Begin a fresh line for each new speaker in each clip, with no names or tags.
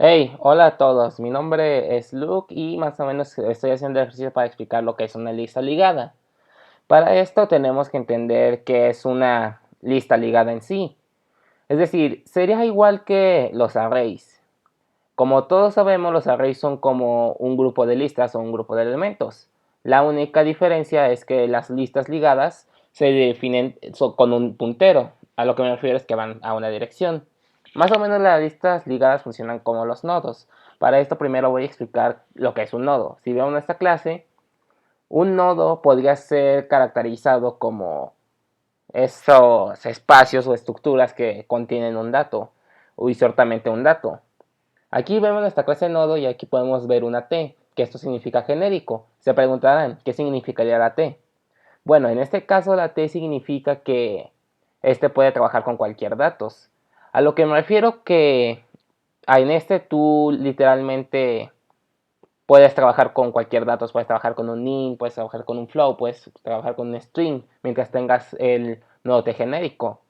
Hey, hola a todos, mi nombre es Luke y más o menos estoy haciendo ejercicio para explicar lo que es una lista ligada. Para esto tenemos que entender qué es una lista ligada en sí. Es decir, sería igual que los arrays. Como todos sabemos, los arrays son como un grupo de listas o un grupo de elementos. La única diferencia es que las listas ligadas se definen con un puntero. A lo que me refiero es que van a una dirección. Más o menos las listas ligadas funcionan como los nodos. Para esto primero voy a explicar lo que es un nodo. Si vemos esta clase, un nodo podría ser caracterizado como esos espacios o estructuras que contienen un dato o ciertamente un dato. Aquí vemos nuestra clase nodo y aquí podemos ver una T, que esto significa genérico. Se preguntarán, ¿qué significaría la T? Bueno, en este caso la T significa que este puede trabajar con cualquier datos. A lo que me refiero que en este tú literalmente puedes trabajar con cualquier datos, puedes trabajar con un int, puedes trabajar con un flow, puedes trabajar con un string, mientras tengas el nodo T genérico.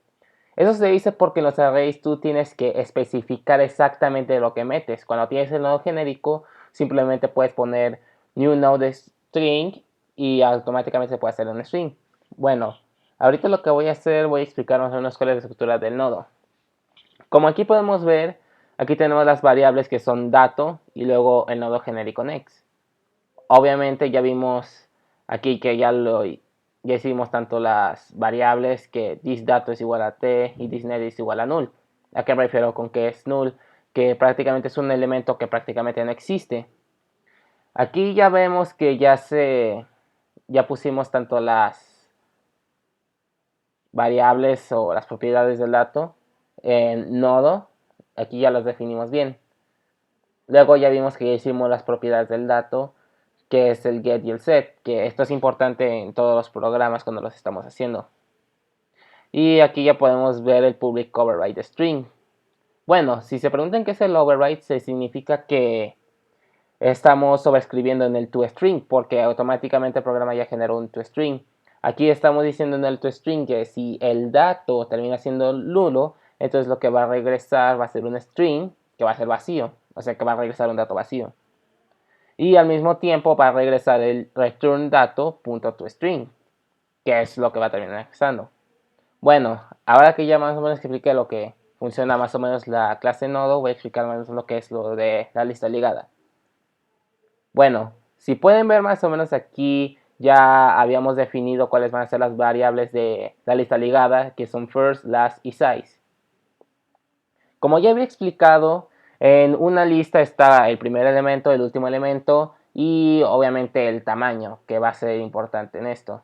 Eso se dice porque en los arrays tú tienes que especificar exactamente lo que metes. Cuando tienes el nodo genérico, simplemente puedes poner new node string y automáticamente se puede hacer un string. Bueno, ahorita lo que voy a hacer, voy a explicar más o menos cuál es la estructura del nodo. Como aquí podemos ver, aquí tenemos las variables que son dato y luego el nodo genérico next. Obviamente ya vimos aquí que ya hicimos tanto las variables que thisDato es igual a t y thisNet es igual a null. ¿A qué me refiero con que es null? Que prácticamente es un elemento que prácticamente no existe. Aquí ya vemos que ya pusimos tanto las variables o las propiedades del dato en nodo. Aquí ya las definimos bien. Luego ya vimos que ya hicimos las propiedades del dato, que es el get y el set, que esto es importante en todos los programas cuando los estamos haciendo. Y aquí ya podemos ver el public override string. Bueno, si se preguntan qué es el override, se significa que estamos sobrescribiendo en el toString, porque automáticamente el programa ya generó un toString. Aquí estamos diciendo en el toString que si el dato termina siendo nulo, entonces lo que va a regresar va a ser un string que va a ser vacío, o sea que va a regresar un dato vacío. Y al mismo tiempo va a regresar el return dato.toString, que es lo que va a terminar regresando. Bueno, ahora que ya más o menos expliqué lo que funciona más o menos la clase nodo, voy a explicar más o menos lo que es lo de la lista ligada. Bueno, si pueden ver más o menos aquí ya habíamos definido cuáles van a ser las variables de la lista ligada, que son first, last y size. Como ya había explicado, en una lista está el primer elemento, el último elemento y obviamente el tamaño, que va a ser importante en esto.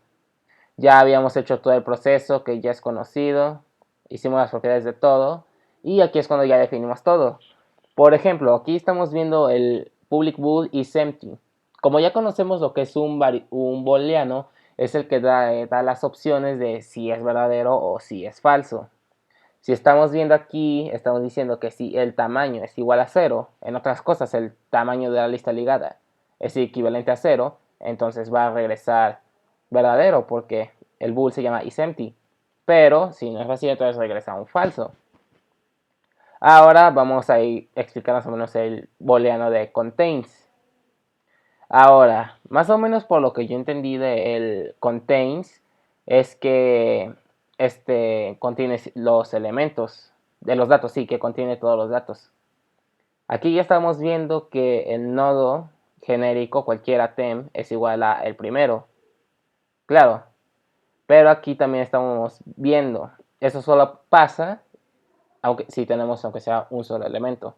Ya habíamos hecho todo el proceso que ya es conocido, hicimos las propiedades de todo y aquí es cuando ya definimos todo. Por ejemplo, aquí estamos viendo el public bool is empty. Como ya conocemos lo que es un booleano, es el que da las opciones de si es verdadero o si es falso. Si estamos viendo aquí, estamos diciendo que si el tamaño es igual a 0, en otras cosas el tamaño de la lista ligada es equivalente a 0, entonces va a regresar verdadero porque el bool se llama isEmpty. Pero si no es así, entonces regresa un falso. Ahora vamos a explicar más o menos el booleano de contains. Ahora, más o menos por lo que yo entendí del contains, es que este contiene los elementos de los datos, sí, que contiene todos los datos. Aquí ya estamos viendo que el nodo genérico, cualquiera tem, es igual a el primero. Claro, pero aquí también estamos viendo, eso solo pasa si tenemos aunque sea un solo elemento.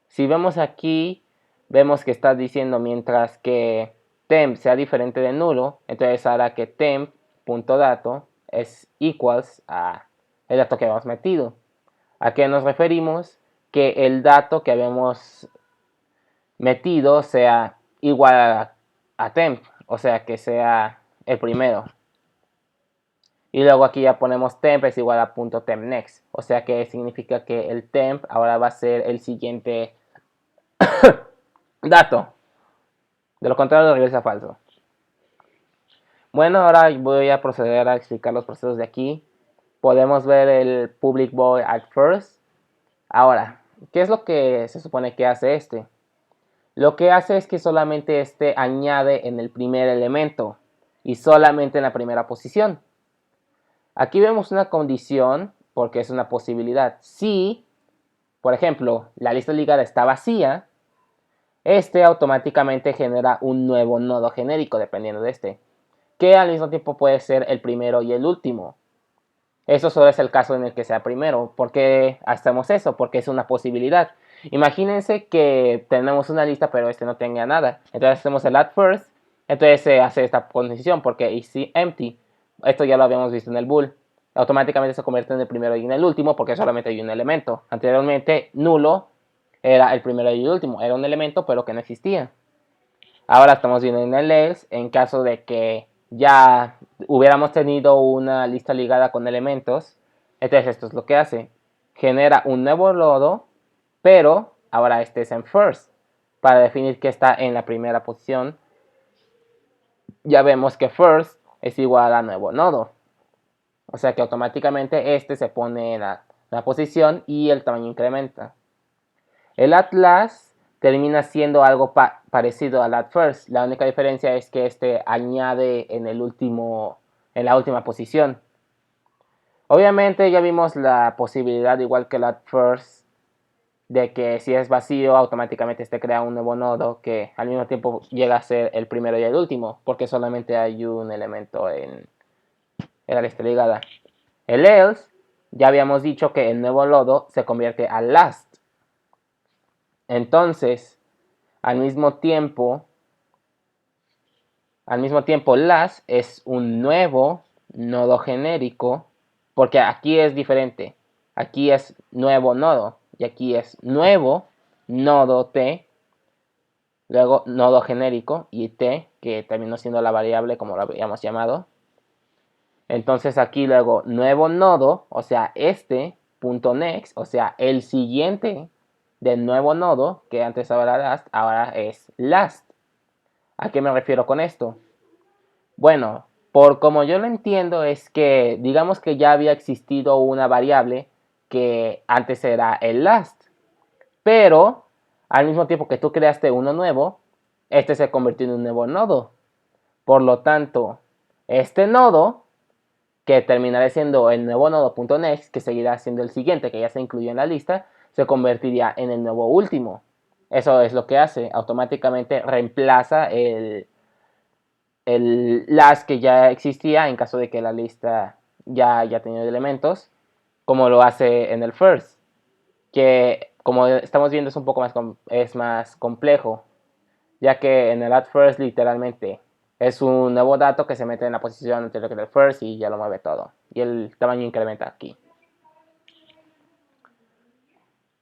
Si vemos aquí, vemos que está diciendo mientras que temp sea diferente de nulo, entonces hará que temp.dato es equals a el dato que habíamos metido. ¿A qué nos referimos? Que el dato que habíamos metido sea igual a temp, o sea que sea el primero. Y luego aquí ya ponemos temp es igual a .temp next, o sea que significa que el temp ahora va a ser el siguiente dato. De lo contrario, regresa falso. Bueno, ahora voy a proceder a explicar los procesos de aquí. Podemos ver el public void at first. Ahora, ¿Qué es lo que se supone que hace este? Lo que hace es que solamente este añade en el primer elemento y solamente en la primera posición. Aquí vemos una condición porque es una posibilidad. Si, por ejemplo, la lista ligada está vacía, este automáticamente genera un nuevo nodo genérico dependiendo de este, que al mismo tiempo puede ser el primero y el último. Eso solo es el caso en el que sea primero. ¿Por qué hacemos eso? Porque es una posibilidad. Imagínense que tenemos una lista pero este no tenga nada. Entonces hacemos el add first. Entonces se hace esta condición porque is empty. Esto ya lo habíamos visto en el bool. Automáticamente se convierte en el primero y en el último porque solamente hay un elemento. Anteriormente nulo era el primero y el último. Era un elemento pero que no existía. Ahora estamos viendo en el else en caso de que ya hubiéramos tenido una lista ligada con elementos. Entonces esto es lo que hace. Genera un nuevo nodo, pero ahora este es en first. Para definir que está en la primera posición, ya vemos que first es igual a nuevo nodo. O sea que automáticamente este se pone en la posición y el tamaño incrementa. El atlas termina siendo algo parecido al at first. La única diferencia es que este añade en la última posición. Obviamente ya vimos la posibilidad, igual que el at first, de que si es vacío automáticamente este crea un nuevo nodo que al mismo tiempo llega a ser el primero y el último, porque solamente hay un elemento en la lista ligada. El else, ya habíamos dicho que el nuevo nodo se convierte al last. Entonces, al mismo tiempo, las es un nuevo nodo genérico, porque aquí es diferente. Aquí es nuevo nodo y aquí es nuevo nodo t, luego nodo genérico y t, que terminó siendo la variable como lo habíamos llamado. Entonces aquí luego nuevo nodo, o sea, este punto next, o sea, el siguiente del nuevo nodo, que antes era last, ahora es last. ¿A qué me refiero con esto? Bueno, por como yo lo entiendo es que digamos que ya había existido una variable que antes era el last, pero al mismo tiempo que tú creaste uno nuevo, este se convirtió en un nuevo nodo. Por lo tanto, este nodo, que terminará siendo el nuevo nodo.next, que seguirá siendo el siguiente que ya se incluyó en la lista, se convertiría en el nuevo último. Eso es lo que hace, automáticamente reemplaza el last que ya existía en caso de que la lista ya haya tenido elementos, como lo hace en el first, que como estamos viendo es un poco más complejo, ya que en el at first literalmente es un nuevo dato que se mete en la posición anterior que el first y ya lo mueve todo, y el tamaño incrementa aquí.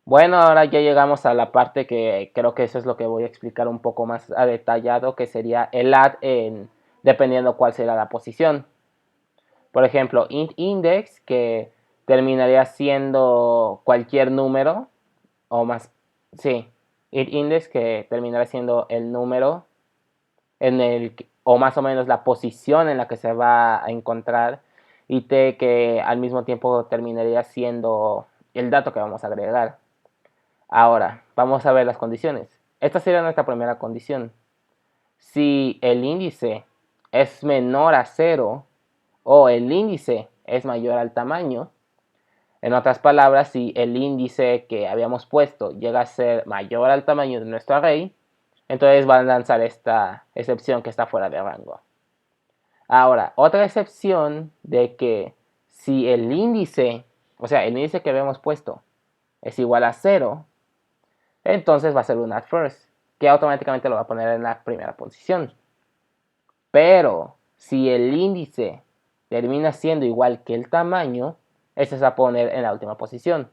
Bueno, ahora ya llegamos a la parte que creo que eso es lo que voy a explicar un poco más a detallado, que sería el add dependiendo cuál será la posición. Por ejemplo, int index, que terminaría siendo cualquier número, o más, sí, int index, que terminará siendo el número o más o menos la posición en la que se va a encontrar, y t, que al mismo tiempo terminaría siendo el dato que vamos a agregar. Ahora, vamos a ver las condiciones. Esta sería nuestra primera condición. Si el índice es menor a 0 o el índice es mayor al tamaño, en otras palabras, si el índice que habíamos puesto llega a ser mayor al tamaño de nuestro array, entonces van a lanzar esta excepción que está fuera de rango. Ahora, otra excepción de que si el índice, o sea, el índice que habíamos puesto es igual a 0, entonces va a ser un at first, que automáticamente lo va a poner en la primera posición. Pero si el índice termina siendo igual que el tamaño, este se va a poner en la última posición.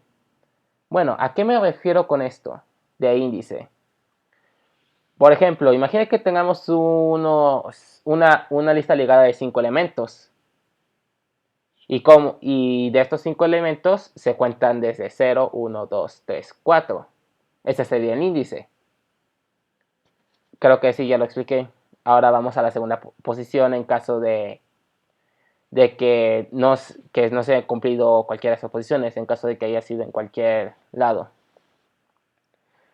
Bueno, ¿a qué me refiero con esto de índice? Por ejemplo, imagine que tengamos una lista ligada de 5 elementos. Y de estos 5 elementos se cuentan desde 0, 1, 2, 3, 4. Ese sería el índice. Creo que sí, ya lo expliqué. Ahora vamos a la segunda posición en caso de que no se haya cumplido cualquiera de esas posiciones, en caso de que haya sido en cualquier lado.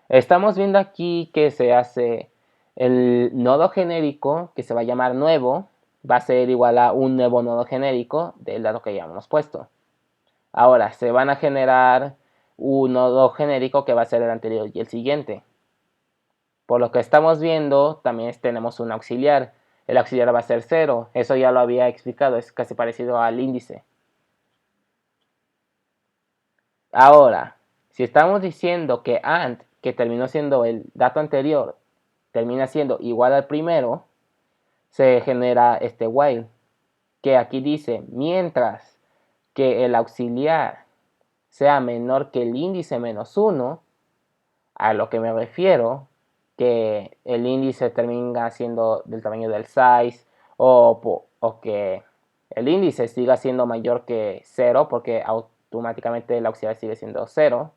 Estamos viendo aquí que se hace el nodo genérico, que se va a llamar nuevo, va a ser igual a un nuevo nodo genérico del dato que ya hemos puesto. Ahora, se van a generar un nodo genérico que va a ser el anterior y el siguiente. Por lo que estamos viendo, también tenemos un auxiliar. El auxiliar va a ser 0. Eso ya lo había explicado, es casi parecido al índice. Ahora, si estamos diciendo que AND, que terminó siendo el dato anterior, termina siendo igual al primero, se genera este while, que aquí dice, mientras que el auxiliar sea menor que el índice menos 1, a lo que me refiero, que el índice termina siendo del tamaño del size, o que el índice siga siendo mayor que 0, porque automáticamente el auxiliar sigue siendo 0,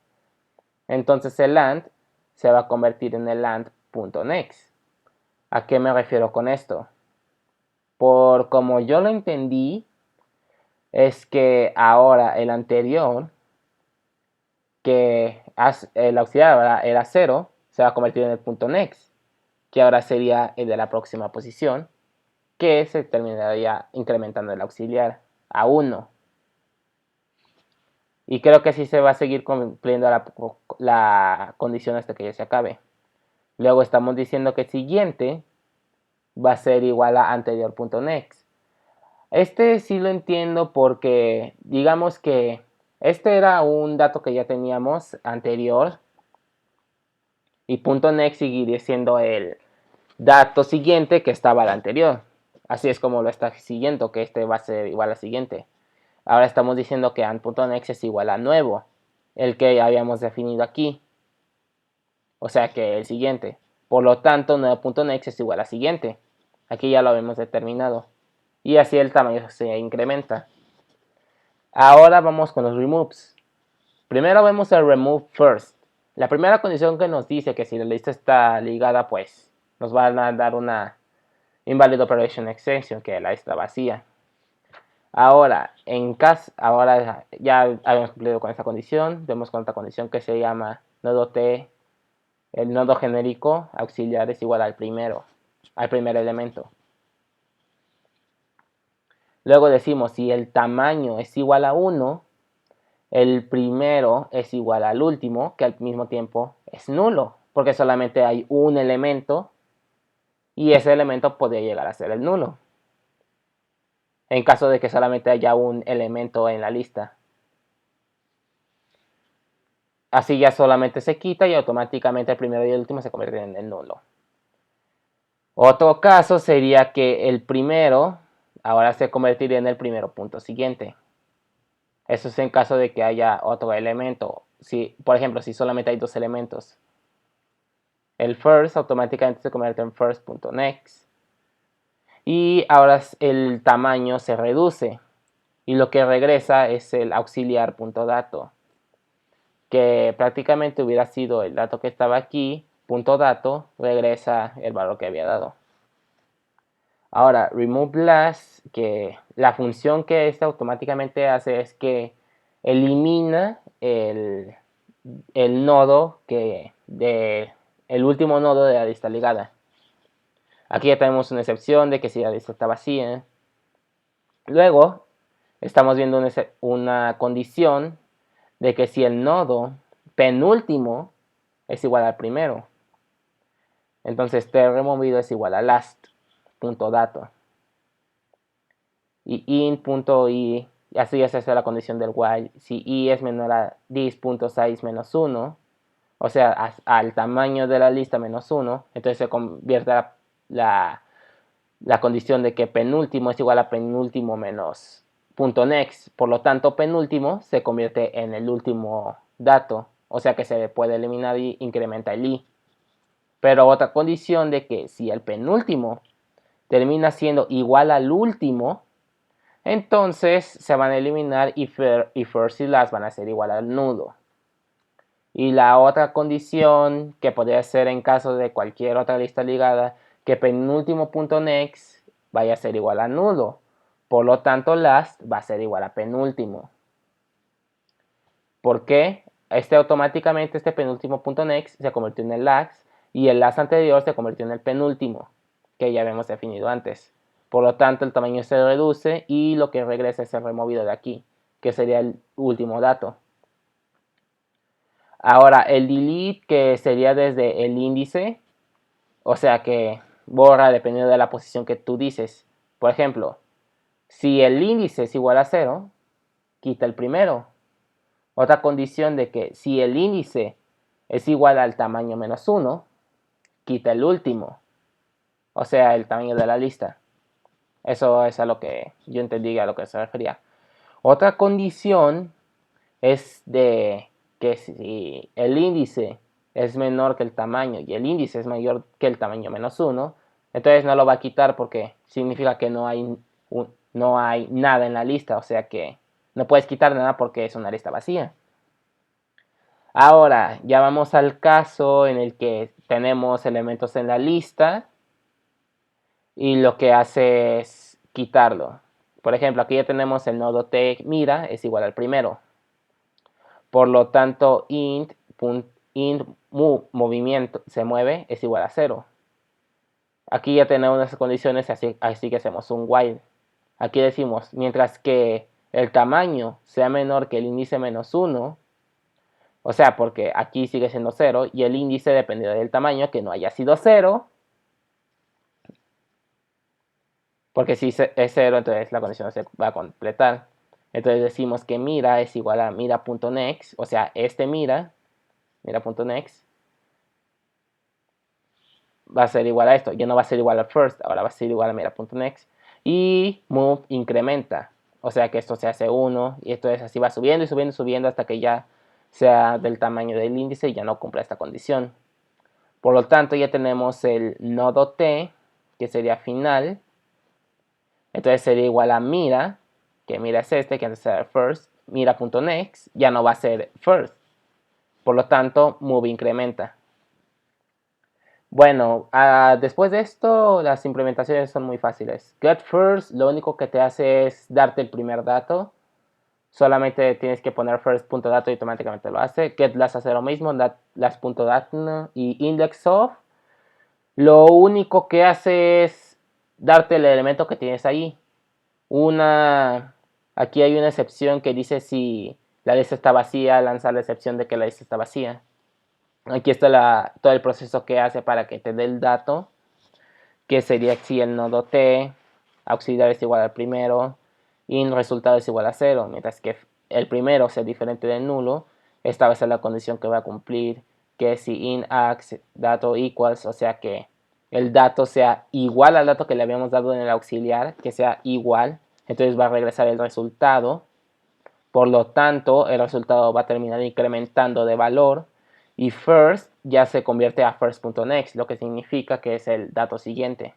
entonces el AND se va a convertir en el AND.next. ¿A qué me refiero con esto? Por como yo lo entendí, es que ahora el anterior, que el auxiliar era 0, se va a convertir en el punto next, que ahora sería el de la próxima posición, que se terminaría incrementando el auxiliar a 1. Y creo que así se va a seguir cumpliendo la condición hasta que ya se acabe. Luego estamos diciendo que el siguiente va a ser igual a anterior.next. Este sí lo entiendo porque digamos que este era un dato que ya teníamos anterior y .next seguiría siendo el dato siguiente que estaba al anterior. Así es como lo está siguiendo, que este va a ser igual al siguiente. Ahora estamos diciendo que and.next es igual a nuevo, el que habíamos definido aquí. O sea que el siguiente. Por lo tanto, nuevo.next es igual a siguiente. Aquí ya lo habíamos determinado. Y así el tamaño se incrementa. Ahora vamos con los removes. Primero vemos el remove first. La primera condición que nos dice que si la lista está ligada, pues nos van a dar una invalid operation extension, que la lista vacía. Ahora, ahora ya habíamos cumplido con esta condición. Vemos con otra condición que se llama nodo t. El nodo genérico auxiliar es igual al primer elemento. Luego decimos si el tamaño es igual a 1, el primero es igual al último, que al mismo tiempo es nulo, porque solamente hay un elemento y ese elemento podría llegar a ser el nulo, en caso de que solamente haya un elemento en la lista. Así ya solamente se quita y automáticamente el primero y el último se convierten en el nulo. Otro caso sería que el primero ahora se convertiría en el primero punto siguiente. Eso es en caso de que haya otro elemento. Si, por ejemplo, si solamente hay dos elementos. El first automáticamente se convierte en first.next. Y ahora el tamaño se reduce. Y lo que regresa es el auxiliar.dato. Que prácticamente hubiera sido el dato que estaba aquí. .dato regresa el valor que había dado. Ahora, remove last, que la función que este automáticamente hace es que elimina el nodo el último nodo de la lista ligada. Aquí ya tenemos una excepción de que si la lista está vacía. Luego, estamos viendo una condición de que si el nodo penúltimo es igual al primero, entonces t removido es igual a last.dato. Y int.i, así ya se hace la condición del while. Si i es menor a this.size menos 1, o sea, al tamaño de la lista menos 1, entonces se convierte la condición de que penúltimo es igual a penúltimo menos .next. Por lo tanto, penúltimo se convierte en el último dato, o sea que se puede eliminar y incrementa el i. Pero otra condición de que si el penúltimo termina siendo igual al último, entonces se van a eliminar y first y last van a ser igual al nudo. Y la otra condición que podría ser en caso de cualquier otra lista ligada, que penúltimo.next vaya a ser igual a nudo. Por lo tanto, last va a ser igual a penúltimo. ¿Por qué? automáticamente este penúltimo punto next se convirtió en el last y el last anterior se convirtió en el penúltimo que ya habíamos definido antes. Por lo tanto, el tamaño se reduce y lo que regresa es el removido de aquí, que sería el último dato. Ahora, el delete, que sería desde el índice, o sea que borra dependiendo de la posición que tú dices. Por ejemplo, si el índice es igual a 0, quita el primero. Otra condición de que si el índice es igual al tamaño menos 1, quita el último. O sea, el tamaño de la lista. Eso es a lo que yo entendí a lo que se refería. Otra condición es de que si el índice es menor que el tamaño y el índice es mayor que el tamaño menos 1, entonces no lo va a quitar porque significa que no hay nada en la lista, o sea que no puedes quitar nada porque es una lista vacía. Ahora, ya vamos al caso en el que tenemos elementos en la lista y lo que hace es quitarlo. Por ejemplo, aquí ya tenemos el nodo t mira es igual al primero. Por lo tanto, int move, movimiento, se mueve, es igual a 0. Aquí ya tenemos las condiciones, así que hacemos un while. Aquí decimos, mientras que el tamaño sea menor que el índice menos 1, o sea, porque aquí sigue siendo 0 y el índice dependerá del tamaño que no haya sido 0, porque si es 0, entonces la condición se va a completar. Entonces decimos que mira es igual a mira.next, o sea, este mira.next, va a ser igual a esto. Ya no va a ser igual a first, ahora va a ser igual a mira.next. Y move incrementa, o sea que esto se hace 1 y esto es así, va subiendo y subiendo y subiendo hasta que ya sea del tamaño del índice y ya no cumpla esta condición. Por lo tanto, ya tenemos el nodo t, que sería final. Entonces sería igual a mira, que mira es este, que antes era first, mira.next, ya no va a ser first. Por lo tanto, move incrementa. Bueno, después de esto, las implementaciones son muy fáciles. Get first, lo único que te hace es darte el primer dato. Solamente tienes que poner first.dato y automáticamente lo hace. Get last hace lo mismo, last.dato y index of. Lo único que hace es darte el elemento que tienes ahí. Aquí hay una excepción que dice si la lista está vacía, lanza la excepción de que la lista está vacía. Aquí está todo el proceso que hace para que te dé el dato, que sería si el nodo t auxiliar es igual al primero, in resultado es igual a 0, mientras que el primero sea diferente del nulo, esta va a ser la condición que va a cumplir, que si in ax dato equals, o sea que el dato sea igual al dato que le habíamos dado en el auxiliar, que sea igual, entonces va a regresar el resultado. Por lo tanto, el resultado va a terminar incrementando de valor y first ya se convierte a first.next, lo que significa que es el dato siguiente.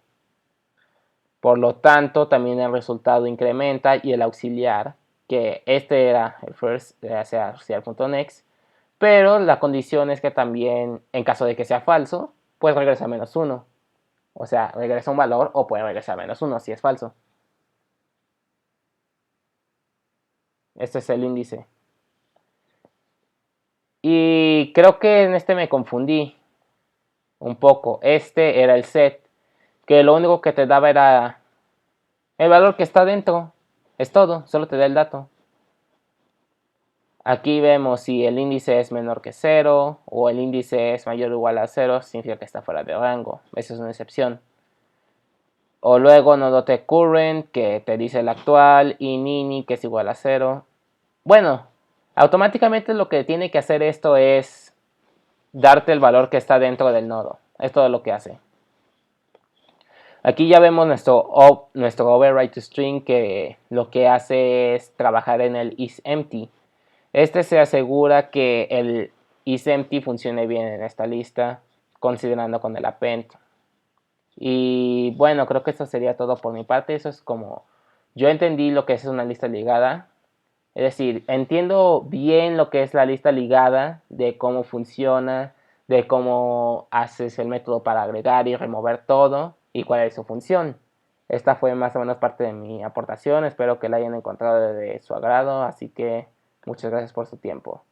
Por lo tanto, también el resultado incrementa y el auxiliar, que este era el first, sea auxiliar.next, pero la condición es que también, en caso de que sea falso, pues regresa a menos 1. O sea, regresa un valor o puede regresar a menos 1 si es falso. Este es el índice. Y creo que en este me confundí un poco. Este era el set, que lo único que te daba era el valor que está dentro. Es todo, solo te da el dato. Aquí vemos si el índice es menor que 0 o el índice es mayor o igual a 0, significa que está fuera de rango. Esa es una excepción. O luego nodo t current, que te dice el actual, y nini, que es igual a 0. Bueno, automáticamente lo que tiene que hacer esto es darte el valor que está dentro del nodo. Es todo lo que hace. Aquí ya vemos nuestro override to string, que lo que hace es trabajar en el isEmpty. Este se asegura que el isEmpty funcione bien en esta lista, considerando con el append. Y bueno, creo que eso sería todo por mi parte. Eso es como yo entendí lo que es una lista ligada. Es decir, entiendo bien lo que es la lista ligada, de cómo funciona, de cómo haces el método para agregar y remover todo y cuál es su función. Esta fue más o menos parte de mi aportación. Espero que la hayan encontrado de su agrado. Así que muchas gracias por su tiempo.